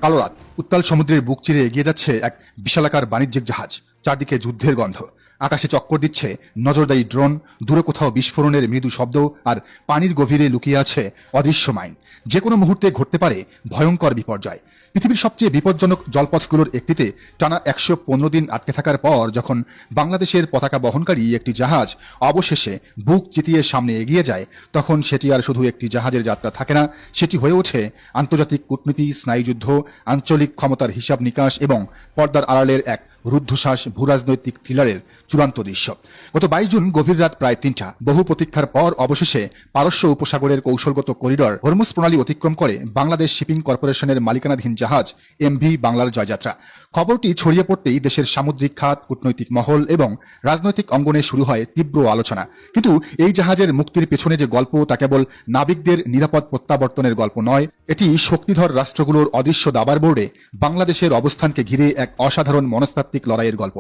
কালো রাত, উত্তাল সমুদ্রের বুক চিরে এগিয়ে যাচ্ছে এক বিশালাকার বাণিজ্যিক জাহাজ। চারদিকে যুদ্ধের গন্ধ, আকাশে চক্কর দিচ্ছে নজরদারি ড্রোন, দূরে কোথাও বিস্ফোরণের মৃদু শব্দ, আর পানির গভীরে লুকিয়ে আছে অদৃশ্য মাইন। যে কোনো মুহূর্তে ঘটতে পারে ভয়ঙ্কর বিপর্যয়। পৃথিবীর সবচেয়ে বিপজ্জনক জলপথগুলোর একটিতে টানা ১১৫ দিন আটকে থাকার পর যখন বাংলাদেশের পতাকা বহনকারী একটি জাহাজ অবশেষে বুক চিতিয়ে সামনে এগিয়ে যায়, তখন সেটি আর শুধু একটি জাহাজের যাত্রা থাকে না, সেটি হয়ে ওঠে আন্তর্জাতিক কূটনীতি, স্নায়ুযুদ্ধ, আঞ্চলিক ক্ষমতার হিসাব নিকাশ এবং পর্দার আড়ালের এক রুদ্ধশ্বাস ভূরাজনৈতিক থ্রিলারের চূড়ান্ত দৃশ্য। গত ২২ জুন গভীর রাত প্রায় ৩টা, বহু প্রতীক্ষার পর অবশেষে পারস্য উপসাগরের কৌশলগত করিডর হরমুজ প্রণালী অতিক্রম করে বাংলাদেশ শিপিং কর্পোরেশনের মালিকানাধীন জাহাজ এমভি বাংলার জয়যাত্রা। খবরটি ছড়িয়ে পড়তেই দেশের সামুদ্রিক খাত, কূটনৈতিক মহল এবং রাজনৈতিক অঙ্গনে শুরু হয় তীব্র আলোচনা। কিন্তু এই জাহাজের মুক্তির পেছনে যে গল্প, তা কেবল নাবিকদের নিরাপদ প্রত্যাবর্তনের গল্প নয়, এটি শক্তিধর রাষ্ট্রগুলোর অদৃশ্য দাবার বোর্ডে বাংলাদেশের অবস্থানকে ঘিরে এক অসাধারণ মনস্তাত্ত্বিক লড়াইয়ের গল্প।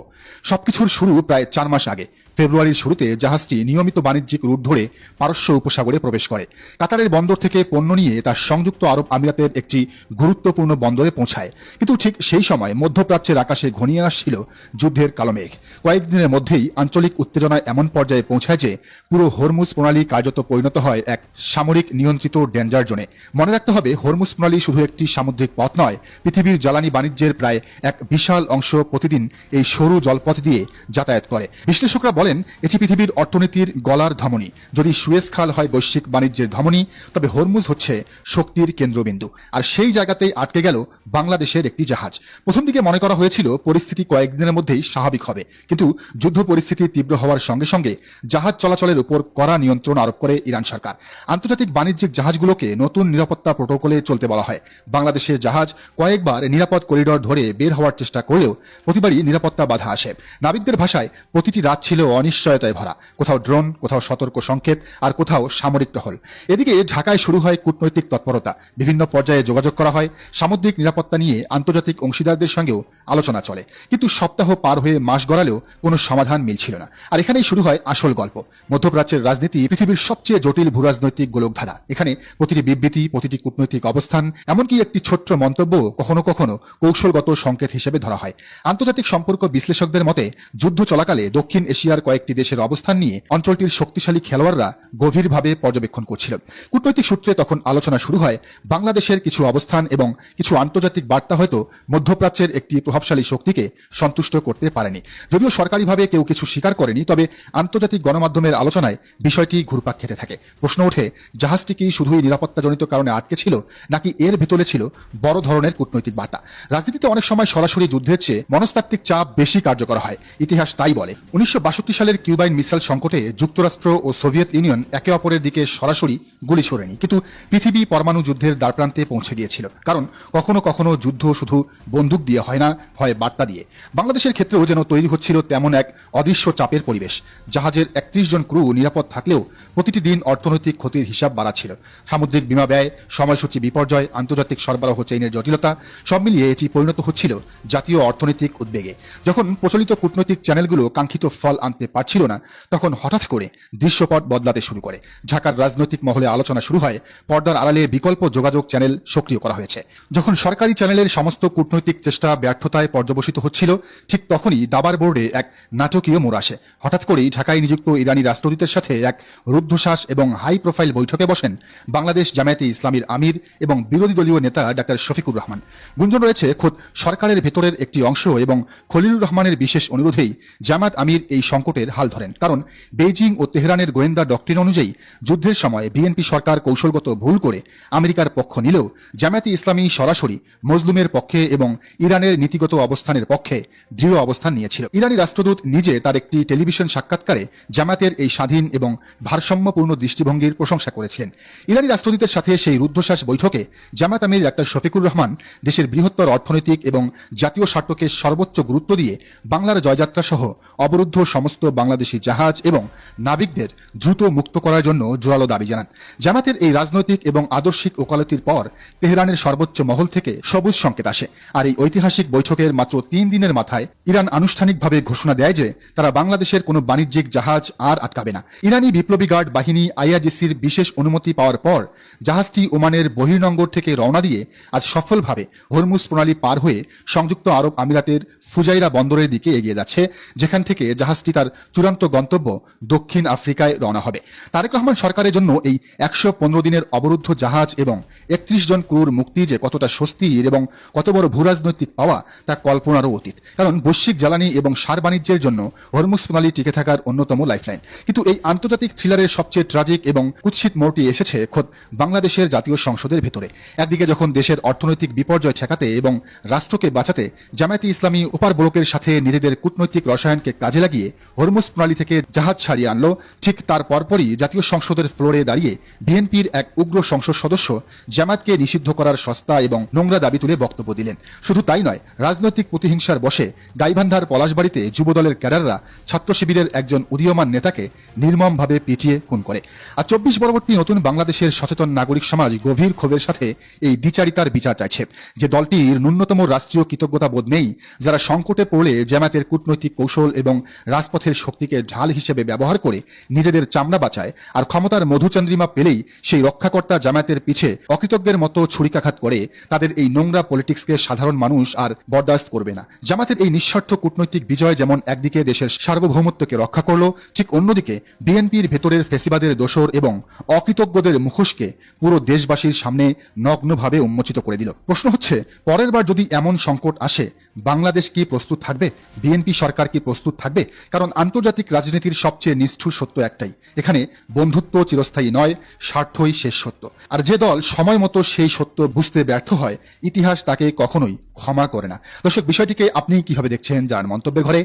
সবকিছুর শুরু প্রায় ৪ মাস আগে। ফেব্রুয়ারির শুরুতে জাহাজটি নিয়মিত বাণিজ্যিক রুট ধরে পারস্য উপসাগরে প্রবেশ করে। কাতারের বন্দর থেকে পণ্য নিয়ে তার সংযুক্ত আরব আমিরাতের একটি গুরুত্বপূর্ণ বন্দরে পৌঁছায়। কিন্তু ঠিক সেই সময় মধ্যপ্রাচ্যের আকাশে ঘনিয়ে আসছিল যুদ্ধের কালো মেঘ। কয়েকদিনের মধ্যেই আঞ্চলিক উত্তেজনায় এমন পর্যায়ে পৌঁছায় যে পুরো হরমুজ প্রণালী কার্যত পরিণত হয় এক সামরিক নিয়ন্ত্রিত ডেঞ্জার জোনে। মনে রাখতে হবে, হরমুজ প্রণালী শুধু একটি সামুদ্রিক পথ নয়, পৃথিবীর জ্বালানি বাণিজ্যের প্রায় এক বিশাল অংশ প্রতিদিন এই সরু জলপথ দিয়ে যাতায়াত করে। বিশ্লেষকরা বলেন, এটি পৃথিবীর অর্থনীতির গলার ধমনী। যদি সুয়েজ খাল হয় বৈশ্বিক বাণিজ্যের ধমনী, তবে হরমুজ হচ্ছে শক্তির কেন্দ্রবিন্দু। আর সেই জায়গাতেই আটকে গেল বাংলাদেশের একটি জাহাজ। প্রথম দিকে মনে করা হয়েছিল পরিস্থিতি কয়েকদিনের মধ্যেই স্বাভাবিক হবে, কিন্তু যুদ্ধ পরিস্থিতি তীব্র হওয়ার সঙ্গে সঙ্গে জাহাজ চলাচলের উপর কড়া নিয়ন্ত্রণ আরোপ করে ইরান সরকার। আন্তর্জাতিক বাণিজ্যিক জাহাজগুলোকে নতুন নিরাপত্তা প্রোটোকলে চলতে বলা হয়। বাংলাদেশের জাহাজ কয়েকবার নিরাপদ করিডর ধরে বের হওয়ার চেষ্টা করলেও প্রতিবারই নিরাপত্তা বাধা আসে। নাবিকদের ভাষায় প্রতিটি রাত ছিল অনিশ্চয়তায় ভরা, কোথাও ড্রোন, কোথাও সতর্ক সংকেত, আর কোথাও সামরিক টহল। এদিকে ঢাকায় শুরু হয় কূটনৈতিক তৎপরতা। বিভিন্ন পর্যায়ে যোগাযোগ করা হয়, সামুদ্রিক নিরাপত্তা নিয়ে আন্তর্জাতিক অংশীদারদের সঙ্গেও আলোচনা চলে। কিন্তু সপ্তাহ পার হয়ে মাস গড়ালেও কোনো সমাধান মিলছিল না। আর এখানেই শুরু হয় আসল গল্প। মধ্যপ্রাচ্যের রাজনীতি পৃথিবীর সবচেয়ে জটিল ভূরাজনৈতিক গোলকধাঁধা। এখানে প্রতিটি বিবৃতি, প্রতিটি কূটনৈতিক অবস্থান, এমনকি একটি ছোট্ট মন্তব্য কখনো কখনো কৌশলগত সংকেত হিসেবে ধরা হয়। আন্তর্জাতিক সম্পর্ক বিশ্লেষকদের মতে, যুদ্ধ চলাকালে দক্ষিণ এশিয়ার কয়েকটি দেশের অবস্থান নিয়ে অঞ্চলটির শক্তিশালী খেলোয়াড়রা গভীরভাবে পর্যবেক্ষণ করছিল। কূটনৈতিক সূত্রে তখন আলোচনা শুরু হয় বাংলাদেশের কিছু অবস্থান এবং কিছু আন্তর্জাতিক বার্তা হয়তো মধ্যপ্রাচ্যের একটি প্রভাবশালী শক্তিকে সন্তুষ্ট করতে পারেনি। যদিও সরকারিভাবে কেউ কিছু স্বীকার করেনি, তবে আন্তর্জাতিক গণমাধ্যমের আলোচনায় বিষয়টি ঘুরপাক খেতে থাকে। প্রশ্ন ওঠে, জাহাজটি কি শুধুই নিরাপত্তাজনিত কারণে আটকে ছিল, নাকি এর ভেতরে ছিল বড় ধরনের কূটনৈতিক বার্তা? রাজনীতিতে অনেক সময় সরাসরি যুদ্ধের চেয়ে মনস্তাত্ত্বিক চাপ বেশি কার্যকর হয়, ইতিহাস তাই বলে। ১৯৬২ সালের কিউবাইন মিসাইল সংকটে যুক্তরাষ্ট্র ও সোভিয়েত ইউনিয়ন একে অপরের দিকে সরাসরি গুলি ছোড়েনি, কিন্তু পৃথিবী পরমাণু যুদ্ধের দ্বারপ্রান্তে পৌঁছে গিয়েছিল। কারণ কখনো কখনো যুদ্ধ শুধু বন্দুক দিয়ে হয় না, হয় বার্তা দিয়ে। বাংলাদেশের ক্ষেত্রেও যেন তৈরি হচ্ছিল তেমন এক অদৃশ্য চাপের পরিবেশ। জাহাজের ৩১ জন ক্রু নিরাপদ থাকলেও প্রতিটি দিন অর্থনৈতিক ক্ষতির হিসাব বাড়াচ্ছিল। সামুদ্রিক বিমা ব্যয়, সময়সূচি বিপর্যয়, আন্তর্জাতিক সরবরাহ চেইনের জটিলতা, সব মিলিয়ে এটি পরিণত হচ্ছিল জাতীয় অর্থনৈতিক উদ্বেগে। যখন প্রচলিত কূটনৈতিক চ্যানেলগুলো কাঙ্ক্ষিত ফল আনতে পারছিল না, তখন হঠাৎ করে দৃশ্যপট বদলাতে শুরু করে। ঢাকার রাজনৈতিক মহলে আলোচনা শুরু হয়, পর্দার আড়ালে বিকল্প যোগাযোগ চ্যানেল সক্রিয় করা হয়েছে। যখন সরকারি চ্যানেলের সমস্ত কূটনৈতিক চেষ্টা ব্যর্থতায় পর্যবসিত হচ্ছিল, ঠিক তখনই দাবার বোর্ডে এক নাটকীয় মোড় আসে। হঠাৎ করেই ঢাকায় নিযুক্ত ইরানি রাষ্ট্রদূতের সাথে এক রুদ্ধশ্বাস এবং হাই প্রোফাইল বৈঠকে বসেন বাংলাদেশ জামায়াতে ইসলামীর আমির এবং বিরোধী দলীয় নেতা ডাক্তার শফিকুর রহমান। গুঞ্জন রয়েছে, খোদ সরকারের ভেতরের একটি অংশ এবং খলিলুর রহমানের বিশেষ অনুরোধেই জামায়াত আমির এই সংকটের হাল ধরেন। কারণ বেইজিং ও তেহরানের গোয়েন্দা ডক্ট্রিন অনুযায়ী যুদ্ধের সময় বিএনপি সরকার কৌশলগত ভুল করে আমেরিকার পক্ষ নিলেও জামায়াতে ইসলামী সরাসরি মজলুমের পক্ষে এবং ইরানের নীতিগত অবস্থানের পক্ষে দৃঢ় অবস্থান নিয়েছিল। ইরানি রাষ্ট্রদূত নিজে তার একটি টেলিভিশন সাক্ষাৎকারে জামায়াতের এই স্বাধীন এবং ভারসাম্যপূর্ণ দৃষ্টিভঙ্গির প্রশংসা করেছিলেন। ইরানি রাষ্ট্রদূতের সাথে সেই রুদ্ধশ্বাস বৈঠকে জামায়াত আমির ডাক্তার শফিকুর রহমান দেশের বৃহত্তর অর্থনৈতিক এবং জাতীয় স্বার্থকে সর্বোচ্চ গুরুত্ব দিয়ে বাংলার জয়যাত্রা সহ অবরুদ্ধ সমস্ত বাংলাদেশি জাহাজ এবং নাবিকদের দ্রুত মুক্ত করার জন্য জোরালো দাবি জানান। জামায়াতের এই রাজনৈতিক এবং আদর্শিক ওকালতির পর তেহরানের সর্বোচ্চ মহল থেকে সবুজ সংকেত আসে। আর এই ঐতিহাসিক বৈঠকের মাত্র ৩ দিনের মাথায় ইরান আনুষ্ঠানিকভাবে ঘোষণা দেয় যে তারা বাংলাদেশের কোনো বাণিজ্যিক জাহাজ আর আটকাবে না। ইরানি বিপ্লবী গার্ড বাহিনী আইআরজিসির বিশেষ অনুমতি পাওয়ার পর জাহাজটি ওমানের বহির্নোঙর থেকে রওনা দিয়ে আজ সফলভাবে হরমুজ প্রণালী পার হয়ে সংযুক্ত আরব আমিরাতের ফুজাইরা বন্দরের দিকে এগিয়ে যাচ্ছে, যেখান থেকে জাহাজটি তার চূড়ান্ত গন্তব্য দক্ষিণ আফ্রিকায় রওনা হবে। তারেক রহমান সরকারের জন্য এই 115 দিনের অবরুদ্ধ জাহাজ এবং 31 জন ক্রুর মুক্তি যে কতটা স্বস্তির এবং কত বড় ভূরাজনৈতিক পাওয়া তা কল্পনারও অতীত। কারণ বৈশ্বিক জ্বালানি এবং সার বাণিজ্যের জন্য হরমুজ প্রণালী টিকে থাকার অন্যতম লাইফলাইন। কিন্তু এই আন্তর্জাতিক থ্রিলারের সবচেয়ে ট্রাজিক এবং কুৎসিত মোড়টি এসেছে খোদ বাংলাদেশের জাতীয় সংসদের ভেতরে। একদিকে যখন দেশের অর্থনৈতিক বিপর্যয় ঠেকাতে এবং রাষ্ট্রকে বাঁচাতে জামায়াতে ইসলামী ওপার ব্লকের সাথে নিজেদের কূটনৈতিক রসায়নকে কাজে লাগিয়ে হরমুজ প্রণালী থেকে জাহাজ ছাড়িয়ে আনলো, ঠিক তার পরপরই জাতীয় সংসদের ফ্লোরে দাঁড়িয়ে বিএনপির এক উগ্র সংসদ সদস্য জামায়াতকে নিষিদ্ধ করার সস্তা এবং নোংরা দাবি তুলে বক্তব্য দিলেন। শুধু তাই নয়, রাজনৈতিক প্রতিহিংসার বশে গাইবান্ধার পলাশবাড়িতে যুবদলের ক্যাডাররা ছাত্র শিবিরের একজন উদীয়মান নেতাকে নির্মমভাবে পিটিয়ে খুন করে। আর 24 পরবর্তী নতুন বাংলাদেশের সচেতন নাগরিক সমাজ গভীর ক্ষোভের সাথে এই দ্বিচারিতার বিচার চাইছে। যে দলটির ন্যূনতম রাষ্ট্রীয় কৃতজ্ঞতা বোধ নেই, যারা সংকটে পড়লে জামায়াতের কূটনৈতিক কৌশল এবং রাজপথের শক্তিকে ঢাল হিসেবে ব্যবহার করে নিজেদের চামড়া বাঁচায়, আর ক্ষমতার মধুচন্দ্রিমা পেলেই সেই রক্ষাকর্তা জামায়াতের পিছে অকৃতজ্ঞের মতো ছুরিকাঘাত করে, তাদের এই নোংরা পলিটিক্সকে সাধারণ মানুষ আর বরদাস্ত করবে না। জামায়াতের এই নিঃস্বার্থ কূটনৈতিক বিজয় যেমন একদিকে দেশের সার্বভৌমত্বকে রক্ষা করলো, ঠিক অন্যদিকে বিএনপির ভেতরের ফেসিবাদের দোসর এবং অকৃতজ্ঞদের মুখোশকে পুরো দেশবাসীর সামনে নগ্নভাবে উন্মোচিত করে দিল। প্রশ্ন হচ্ছে, পরের বার যদি এমন সংকট আসে, বাংলাদেশ কি প্রস্তুত থাকবে? বিএনপি সরকার কি প্রস্তুত থাকবে? কারণ আন্তর্জাতিক রাজনীতির সবচেয়ে নিষ্ঠুর সত্য একটাই, এখানে বন্ধুত্ব চিরস্থায়ী নয়, স্বার্থই শেষ সত্য। আর যে দল সময় মতো সেই সত্য বুঝতে ব্যর্থ হয়, ইতিহাস তাকে কখনোই ক্ষমা করে না। দর্শক, বিষয়টিকে আপনি কিভাবে দেখছেন? যার মন্তব্যের ঘরে